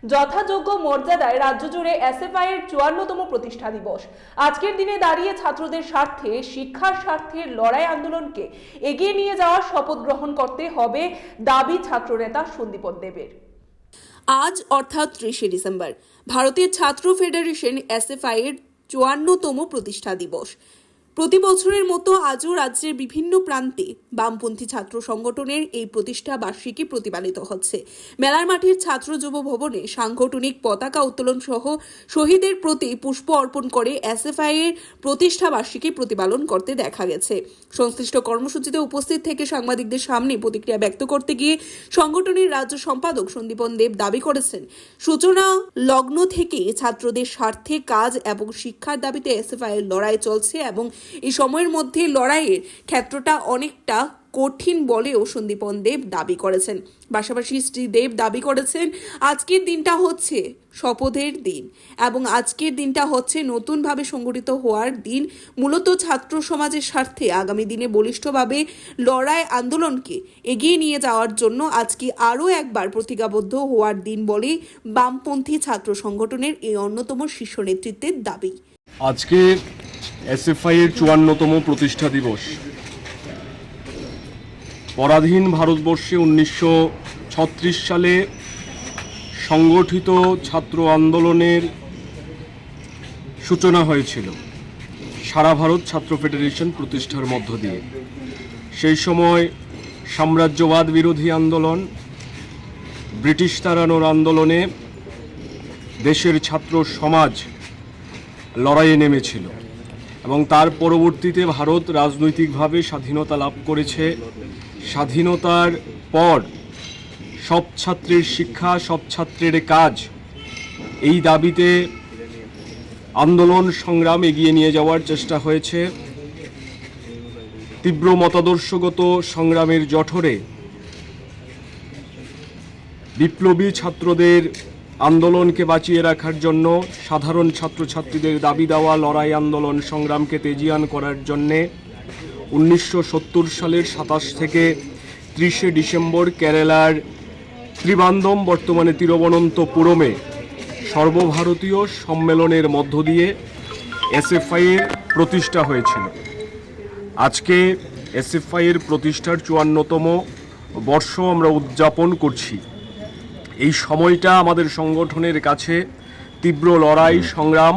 যথাযোগ্য মর্যাদায় রাজ্য জুড়ে এসএফআই এর 54তম প্রতিষ্ঠা দিবস। আজকের দিনে দাঁড়িয়ে ছাত্রদের স্বার্থে, শিক্ষার স্বার্থে লড়াই আন্দোলনকে এগিয়ে নিয়ে যাওয়ার শপথ গ্রহণ করতে হবে দাবি ছাত্রনেতা সন্দীপন দেবের। আজ অর্থাৎ 30শে ডিসেম্বর ভারতের ছাত্র ফেডারেশন এসএফআই এর 54তম প্রতিষ্ঠা দিবস। প্রতি বছরের মতো আজও রাজ্যের বিভিন্ন প্রান্তে বামপন্থী ছাত্র সংগঠনের এই প্রতিষ্ঠা বার্ষিকী প্রতিপালিত হচ্ছে। মেলার মাঠের ছাত্র যুব ভবনে সাংগঠনিক পতাকা উত্তোলন সহ শহীদের প্রতি পুষ্প অর্পণ করে এসএফআই এর প্রতিষ্ঠা বার্ষিকী প্রতিপালন করতে দেখা গেছে। সংশ্লিষ্ট কর্মসূচিতে উপস্থিত থেকে সাংবাদিকদের সামনে প্রতিক্রিয়া ব্যক্ত করতে গিয়ে সংগঠনের রাজ্য সম্পাদক সন্দীপন দেব দাবি করেছেন, সূচনা লগ্ন থেকে ছাত্রদের স্বার্থে কাজ এবং শিক্ষার দাবিতে এসএফআই এর লড়াই চলছে এবং এই সময়ের মধ্যে লড়াইয়ের ক্ষেত্রটা অনেকটা কঠিন বলেও সন্দীপন দেব দাবি করেছেন। পাশাপাশি শ্রী দেব দাবি করেছেন, আজকের দিনটা হচ্ছে শপথের দিন এবং আজকের দিনটা হচ্ছে নতুনভাবে সংগঠিত হওয়ার দিন। মূলত ছাত্র সমাজের স্বার্থে আগামী দিনে বলিষ্ঠভাবে লড়াই আন্দোলনকে এগিয়ে নিয়ে যাওয়ার জন্য আজকে আরও একবার প্রতিজ্ঞাবদ্ধ হওয়ার দিন বলেই বামপন্থী ছাত্র সংগঠনের এই অন্যতম শীর্ষ নেতৃত্বের দাবি। আজকে এসএফআই এর 54তম প্রতিষ্ঠা দিবস। পরাধীন ভারতবর্ষে 1936 সালে সংগঠিত ছাত্র আন্দোলনের সূচনা হয়েছিল সারা ভারত ছাত্র ফেডারেশন প্রতিষ্ঠার মধ্য দিয়ে। সেই সময় সাম্রাজ্যবাদ বিরোধী আন্দোলন, ব্রিটিশ তাড়ানোর আন্দোলনে দেশের ছাত্র সমাজ লড়াইয়ে নেমেছিল এবং তার পরবর্তীতে ভারত রাজনৈতিকভাবে স্বাধীনতা লাভ করেছে। স্বাধীনতার পর সব ছাত্রের শিক্ষা, সব ছাত্রের কাজ, এই দাবিতে আন্দোলন সংগ্রাম এগিয়ে নিয়ে যাওয়ার চেষ্টা হয়েছে। তীব্র মতাদর্শগত সংগ্রামের জঠরে বিপ্লবী ছাত্রদের আন্দোলনকে বাঁচিয়ে রাখার জন্য, সাধারণ ছাত্রছাত্রীদের দাবি দেওয়া লড়াই আন্দোলন সংগ্রামকে তেজিয়ান করার জন্যে 1970 সালের 27 থেকে 30শে ডিসেম্বর কেরালার ত্রিবান্দম, বর্তমানে তিরুবনন্তপুরমে সর্বভারতীয় সম্মেলনের মধ্য দিয়ে এসএফআই এর প্রতিষ্ঠা হয়েছিল। আজকে এসএফআই এর প্রতিষ্ঠার 54তম বর্ষ আমরা উদযাপন করছি। এই সময়টা আমাদের সংগঠনের কাছে তীব্র লড়াই সংগ্রাম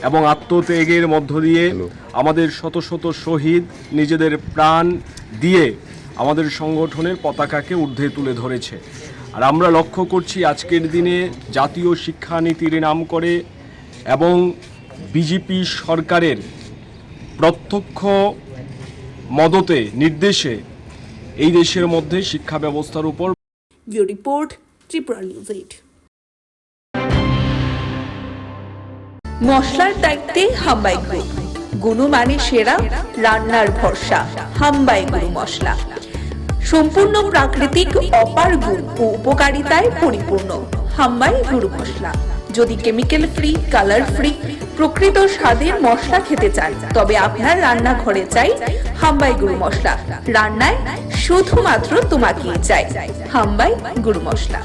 এবং আত্মত্যাগের মধ্য দিয়ে আমাদের শত শত শহীদ নিজেদের প্রাণ দিয়ে আমাদের সংগঠনের পতাকাকে ঊর্ধ্বে তুলে ধরেছে। আর আমরা লক্ষ্য করছি আজকের দিনে জাতীয় শিক্ষানীতির নাম করে এবং বিজেপি সরকারের প্রত্যক্ষ মদতে, নির্দেশে এই দেশের মধ্যে শিক্ষা ব্যবস্থার উপর। Report Tripura news 8। মশলার দায়িত্বে হাম্বাই গ্রুপ, গুণমানে সেরা, রান্নার ভরসা। হাম্বাই গুরু মশলা সম্পূর্ণ প্রাকৃতিক, অপার গুণ ও উপকারিতায় পরিপূর্ণ। হাম্বাই গুরু মশলা। যদি কেমিক্যাল ফ্রি, কালার ফ্রি, প্রকৃত স্বাদের মশলা খেতে চান তবে আপনার রান্নাঘরে চাই হাম্বাই গুরু মশলা। রান্নায় শুধুমাত্র তোমাকেই চাই হাম্বাই গুরু মশলা।